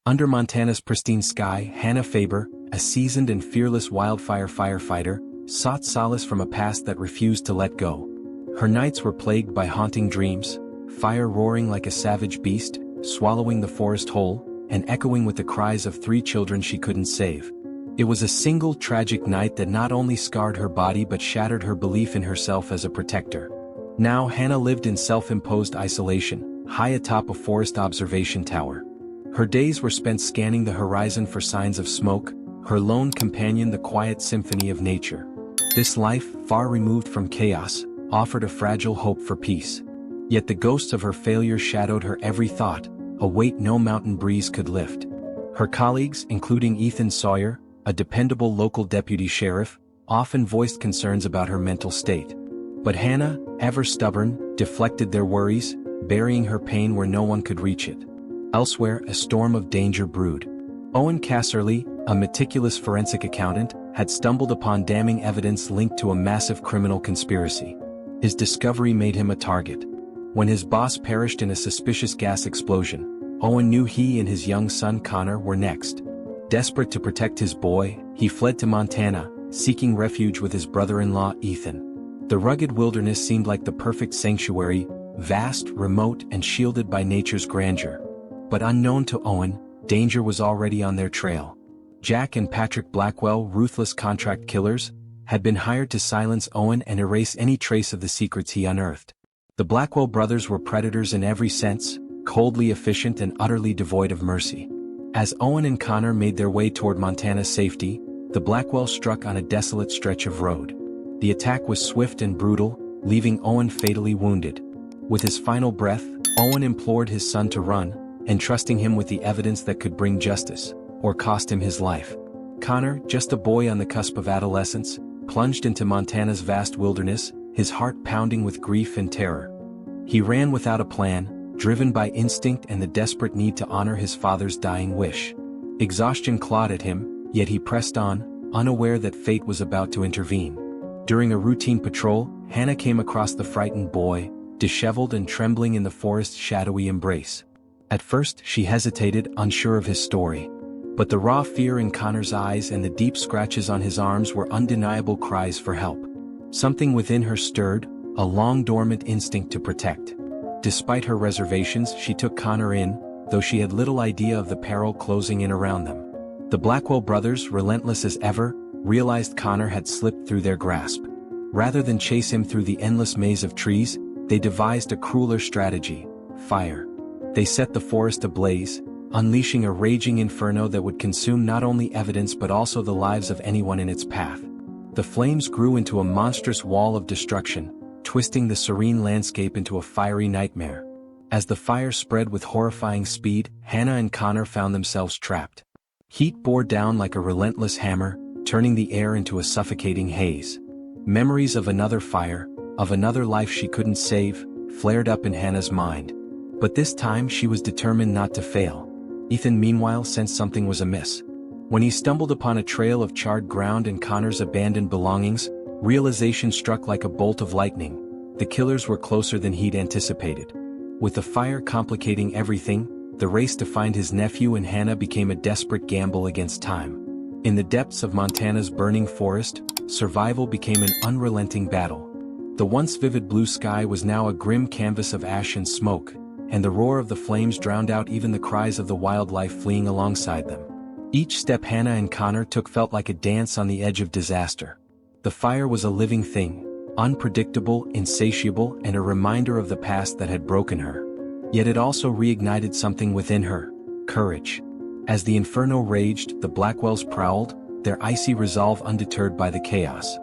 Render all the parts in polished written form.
Under Montana's pristine sky, Hannah Faber, a seasoned and fearless wildfire firefighter, sought solace from a past that refused to let go. Her nights were plagued by haunting dreams, fire roaring like a savage beast, swallowing the forest whole, and echoing with the cries of 3 children she couldn't save. It was a single tragic night that not only scarred her body but shattered her belief in herself as a protector. Now Hannah lived in self-imposed isolation, high atop a forest observation tower. Her days were spent scanning the horizon for signs of smoke, her lone companion the quiet symphony of nature. This life, far removed from chaos, offered a fragile hope for peace. Yet the ghosts of her failure shadowed her every thought, a weight no mountain breeze could lift. Her colleagues, including Ethan Sawyer, a dependable local deputy sheriff, often voiced concerns about her mental state. But Hannah, ever stubborn, deflected their worries, burying her pain where no one could reach it. Elsewhere, a storm of danger brewed. Owen Casserly, a meticulous forensic accountant, had stumbled upon damning evidence linked to a massive criminal conspiracy. His discovery made him a target. When his boss perished in a suspicious gas explosion, Owen knew he and his young son Connor were next. Desperate to protect his boy, he fled to Montana, seeking refuge with his brother-in-law Ethan. The rugged wilderness seemed like the perfect sanctuary, vast, remote, and shielded by nature's grandeur. But unknown to Owen, danger was already on their trail. Jack and Patrick Blackwell, ruthless contract killers, had been hired to silence Owen and erase any trace of the secrets he unearthed. The Blackwell brothers were predators in every sense, coldly efficient and utterly devoid of mercy. As Owen and Connor made their way toward Montana's safety, the Blackwell struck on a desolate stretch of road. The attack was swift and brutal, leaving Owen fatally wounded. With his final breath, Owen implored his son to run, entrusting him with the evidence that could bring justice, or cost him his life. Connor, just a boy on the cusp of adolescence, plunged into Montana's vast wilderness, his heart pounding with grief and terror. He ran without a plan, driven by instinct and the desperate need to honor his father's dying wish. Exhaustion clawed at him, yet he pressed on, unaware that fate was about to intervene. During a routine patrol, Hannah came across the frightened boy, disheveled and trembling in the forest's shadowy embrace. At first, she hesitated, unsure of his story. But the raw fear in Connor's eyes and the deep scratches on his arms were undeniable cries for help. Something within her stirred, a long-dormant instinct to protect. Despite her reservations, she took Connor in, though she had little idea of the peril closing in around them. The Blackwell brothers, relentless as ever, realized Connor had slipped through their grasp. Rather than chase him through the endless maze of trees, they devised a crueler strategy: fire. They set the forest ablaze, unleashing a raging inferno that would consume not only evidence but also the lives of anyone in its path. The flames grew into a monstrous wall of destruction, twisting the serene landscape into a fiery nightmare. As the fire spread with horrifying speed, Hannah and Connor found themselves trapped. Heat bore down like a relentless hammer, turning the air into a suffocating haze. Memories of another fire, of another life she couldn't save, flared up in Hannah's mind. But this time she was determined not to fail. Ethan meanwhile sensed something was amiss. When he stumbled upon a trail of charred ground and Connor's abandoned belongings, realization struck like a bolt of lightning. The killers were closer than he'd anticipated. With the fire complicating everything, the race to find his nephew and Hannah became a desperate gamble against time. In the depths of Montana's burning forest, survival became an unrelenting battle. The once vivid blue sky was now a grim canvas of ash and smoke, and the roar of the flames drowned out even the cries of the wildlife fleeing alongside them. Each step Hannah and Connor took felt like a dance on the edge of disaster. The fire was a living thing, unpredictable, insatiable, and a reminder of the past that had broken her. Yet it also reignited something within her: courage. As the inferno raged, the Blackwells prowled, their icy resolve undeterred by the chaos.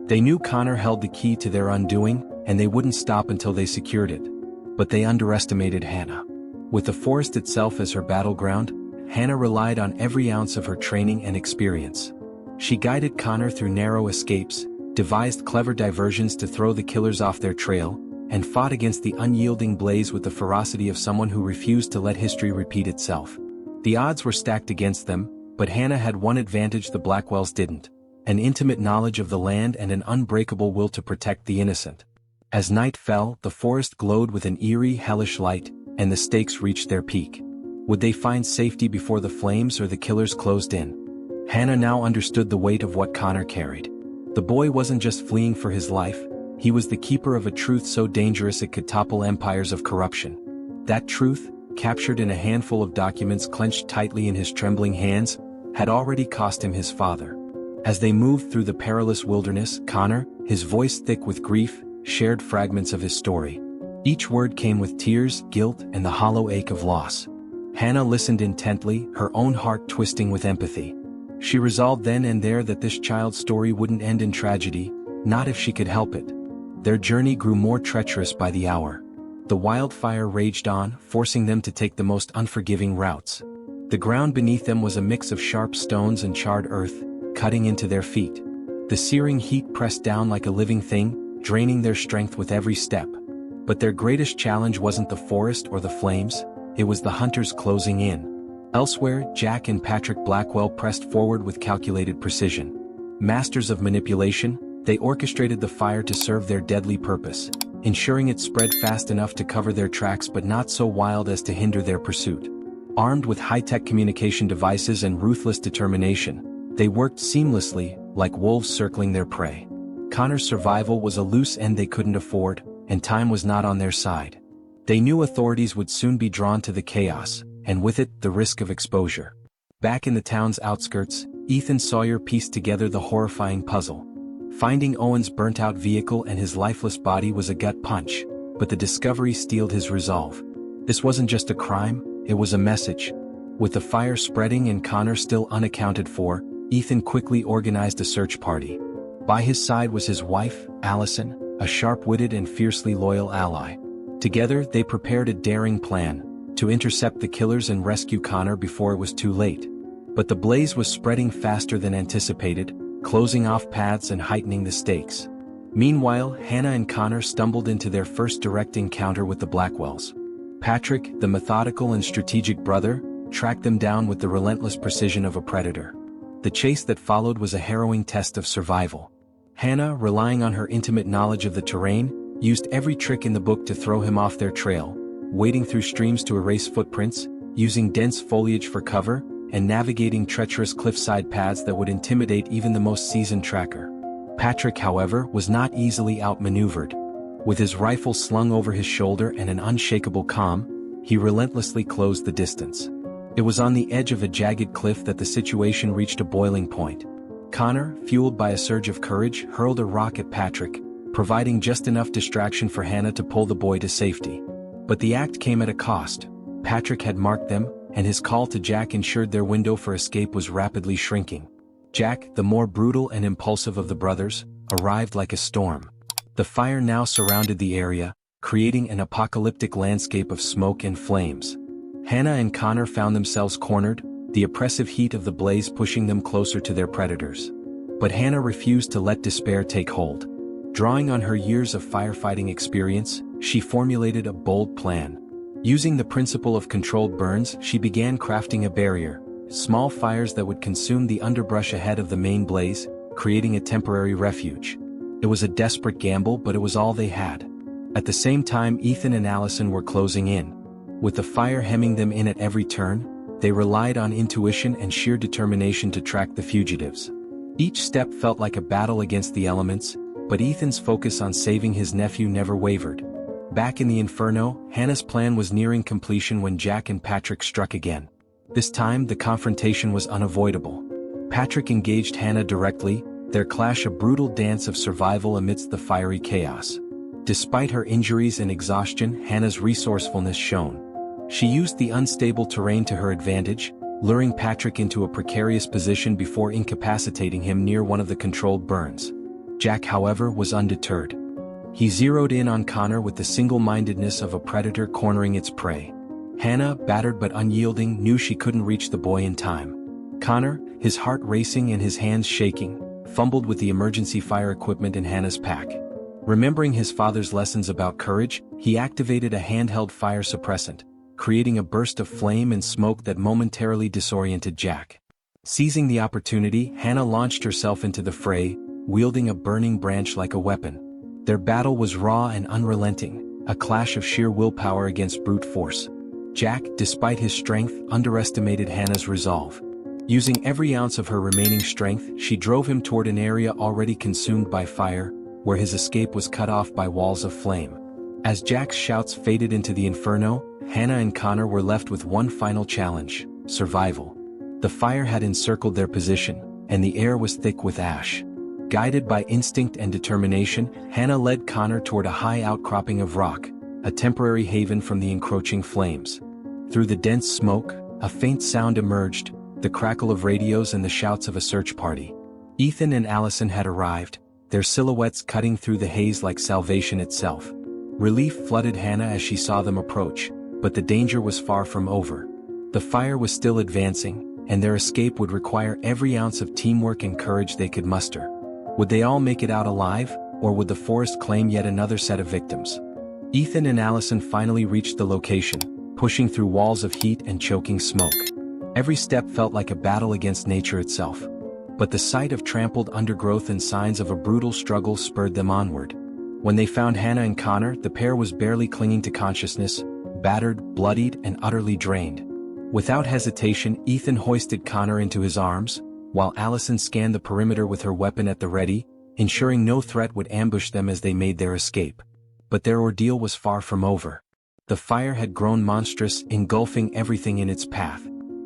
They knew Connor held the key to their undoing, and they wouldn't stop until they secured it. But they underestimated Hannah. With the forest itself as her battleground, Hannah relied on every ounce of her training and experience. She guided Connor through narrow escapes, devised clever diversions to throw the killers off their trail, and fought against the unyielding blaze with the ferocity of someone who refused to let history repeat itself. The odds were stacked against them, but Hannah had one advantage the Blackwells didn't: an intimate knowledge of the land and an unbreakable will to protect the innocent. As night fell, the forest glowed with an eerie, hellish light, and the stakes reached their peak. Would they find safety before the flames or the killers closed in? Hannah now understood the weight of what Connor carried. The boy wasn't just fleeing for his life, he was the keeper of a truth so dangerous it could topple empires of corruption. That truth, captured in a handful of documents clenched tightly in his trembling hands, had already cost him his father. As they moved through the perilous wilderness, Connor, his voice thick with grief, shared fragments of his story. Each word came with tears, guilt, and the hollow ache of loss. Hannah listened intently, her own heart twisting with empathy. She resolved then and there that this child's story wouldn't end in tragedy, not if she could help it. Their journey grew more treacherous by the hour. The wildfire raged on, forcing them to take the most unforgiving routes. The ground beneath them was a mix of sharp stones and charred earth, cutting into their feet. The searing heat pressed down like a living thing, draining their strength with every step. But their greatest challenge wasn't the forest or the flames, it was the hunters closing in. Elsewhere, Jack and Patrick Blackwell pressed forward with calculated precision. Masters of manipulation, they orchestrated the fire to serve their deadly purpose, ensuring it spread fast enough to cover their tracks but not so wild as to hinder their pursuit. Armed with high-tech communication devices and ruthless determination, they worked seamlessly, like wolves circling their prey. Connor's survival was a loose end they couldn't afford, and time was not on their side. They knew authorities would soon be drawn to the chaos, and with it, the risk of exposure. Back in the town's outskirts, Ethan Sawyer pieced together the horrifying puzzle. Finding Owen's burnt-out vehicle and his lifeless body was a gut punch, but the discovery steeled his resolve. This wasn't just a crime, it was a message. With the fire spreading and Connor still unaccounted for, Ethan quickly organized a search party. By his side was his wife, Allison, a sharp-witted and fiercely loyal ally. Together, they prepared a daring plan to intercept the killers and rescue Connor before it was too late. But the blaze was spreading faster than anticipated, closing off paths and heightening the stakes. Meanwhile, Hannah and Connor stumbled into their first direct encounter with the Blackwells. Patrick, the methodical and strategic brother, tracked them down with the relentless precision of a predator. The chase that followed was a harrowing test of survival. Hannah, relying on her intimate knowledge of the terrain, used every trick in the book to throw him off their trail, wading through streams to erase footprints, using dense foliage for cover, and navigating treacherous cliffside paths that would intimidate even the most seasoned tracker. Patrick, however, was not easily outmaneuvered. With his rifle slung over his shoulder and an unshakable calm, he relentlessly closed the distance. It was on the edge of a jagged cliff that the situation reached a boiling point. Connor, fueled by a surge of courage, hurled a rock at Patrick, providing just enough distraction for Hannah to pull the boy to safety. But the act came at a cost. Patrick had marked them, and his call to Jack ensured their window for escape was rapidly shrinking. Jack, the more brutal and impulsive of the brothers, arrived like a storm. The fire now surrounded the area, creating an apocalyptic landscape of smoke and flames. Hannah and Connor found themselves cornered, the oppressive heat of the blaze pushing them closer to their predators. But Hannah refused to let despair take hold. Drawing on her years of firefighting experience, she formulated a bold plan. Using the principle of controlled burns, she began crafting a barrier, small fires that would consume the underbrush ahead of the main blaze, creating a temporary refuge. It was a desperate gamble, but it was all they had. At the same time, Ethan and Allison were closing in. With the fire hemming them in at every turn, they relied on intuition and sheer determination to track the fugitives. Each step felt like a battle against the elements, but Ethan's focus on saving his nephew never wavered. Back in the Inferno, Hannah's plan was nearing completion when Jack and Patrick struck again. This time, the confrontation was unavoidable. Patrick engaged Hannah directly, their clash a brutal dance of survival amidst the fiery chaos. Despite her injuries and exhaustion, Hannah's resourcefulness shone. She used the unstable terrain to her advantage, luring Patrick into a precarious position before incapacitating him near one of the controlled burns. Jack, however, was undeterred. He zeroed in on Connor with the single-mindedness of a predator cornering its prey. Hannah, battered but unyielding, knew she couldn't reach the boy in time. Connor, his heart racing and his hands shaking, fumbled with the emergency fire equipment in Hannah's pack. Remembering his father's lessons about courage, he activated a handheld fire suppressant, creating a burst of flame and smoke that momentarily disoriented Jack. Seizing the opportunity, Hannah launched herself into the fray, wielding a burning branch like a weapon. Their battle was raw and unrelenting, a clash of sheer willpower against brute force. Jack, despite his strength, underestimated Hannah's resolve. Using every ounce of her remaining strength, she drove him toward an area already consumed by fire, where his escape was cut off by walls of flame. As Jack's shouts faded into the inferno, Hannah and Connor were left with one final challenge: survival. The fire had encircled their position, and the air was thick with ash. Guided by instinct and determination, Hannah led Connor toward a high outcropping of rock, a temporary haven from the encroaching flames. Through the dense smoke, a faint sound emerged, the crackle of radios and the shouts of a search party. Ethan and Allison had arrived, their silhouettes cutting through the haze like salvation itself. Relief flooded Hannah as she saw them approach, but the danger was far from over. The fire was still advancing, and their escape would require every ounce of teamwork and courage they could muster. Would they all make it out alive, or would the forest claim yet another set of victims? Ethan and Allison finally reached the location, pushing through walls of heat and choking smoke. Every step felt like a battle against nature itself. But the sight of trampled undergrowth and signs of a brutal struggle spurred them onward. When they found Hannah and Connor, the pair was barely clinging to consciousness, battered, bloodied, and utterly drained. Without hesitation, Ethan hoisted Connor into his arms, while Allison scanned the perimeter with her weapon at the ready, ensuring no threat would ambush them as they made their escape. But their ordeal was far from over. The fire had grown monstrous, engulfing everything in its path.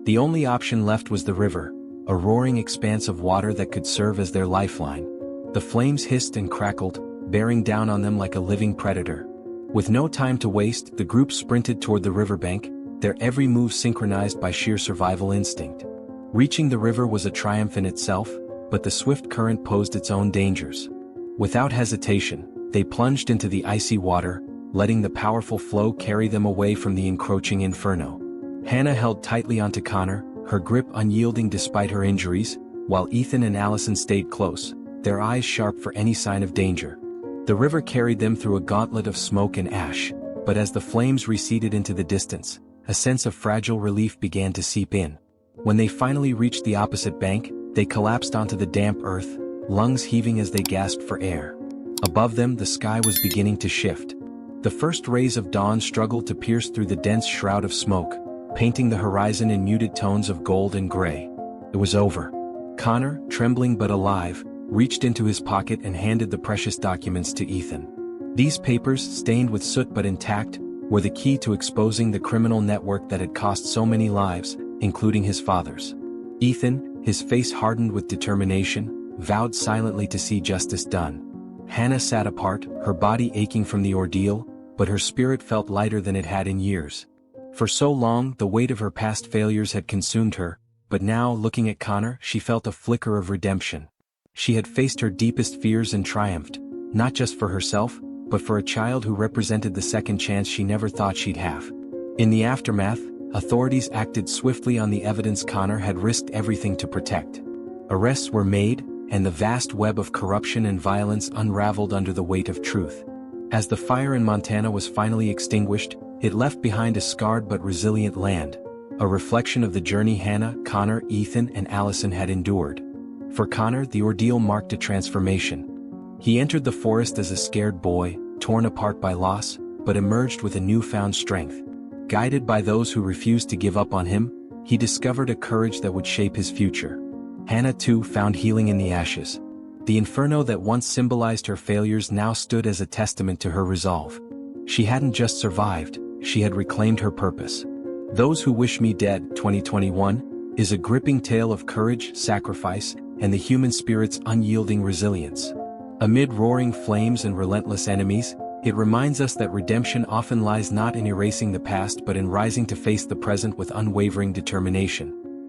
The only option left was the river, a roaring expanse of water that could serve as their lifeline. The flames hissed and crackled, bearing down on them like a living predator. With no time to waste, the group sprinted toward the riverbank, their every move synchronized by sheer survival instinct. Reaching the river was a triumph in itself, but the swift current posed its own dangers. Without hesitation, they plunged into the icy water, letting the powerful flow carry them away from the encroaching inferno. Hannah held tightly onto Connor, her grip unyielding despite her injuries, while Ethan and Allison stayed close, their eyes sharp for any sign of danger. The river carried them through a gauntlet of smoke and ash, but as the flames receded into the distance, a sense of fragile relief began to seep in. When they finally reached the opposite bank, they collapsed onto the damp earth, lungs heaving as they gasped for air. Above them, the sky was beginning to shift. The first rays of dawn struggled to pierce through the dense shroud of smoke, painting the horizon in muted tones of gold and gray. It was over. Connor, trembling but alive, reached into his pocket and handed the precious documents to Ethan. These papers, stained with soot but intact, were the key to exposing the criminal network that had cost so many lives, including his father's. Ethan, his face hardened with determination, vowed silently to see justice done. Hannah sat apart, her body aching from the ordeal, but her spirit felt lighter than it had in years. For so long, the weight of her past failures had consumed her, but now, looking at Connor, she felt a flicker of redemption. She had faced her deepest fears and triumphed, not just for herself, but for a child who represented the second chance she never thought she'd have. In the aftermath, authorities acted swiftly on the evidence Connor had risked everything to protect. Arrests were made, and the vast web of corruption and violence unraveled under the weight of truth. As the fire in Montana was finally extinguished, it left behind a scarred but resilient land, a reflection of the journey Hannah, Connor, Ethan, and Allison had endured. For Connor, the ordeal marked a transformation. He entered the forest as a scared boy, torn apart by loss, but emerged with a newfound strength. Guided by those who refused to give up on him, he discovered a courage that would shape his future. Hannah too found healing in the ashes. The inferno that once symbolized her failures now stood as a testament to her resolve. She hadn't just survived, she had reclaimed her purpose. Those Who Wish Me Dead, 2021, is a gripping tale of courage, sacrifice, and the human spirit's unyielding resilience. Amid roaring flames and relentless enemies, it reminds us that redemption often lies not in erasing the past but in rising to face the present with unwavering determination.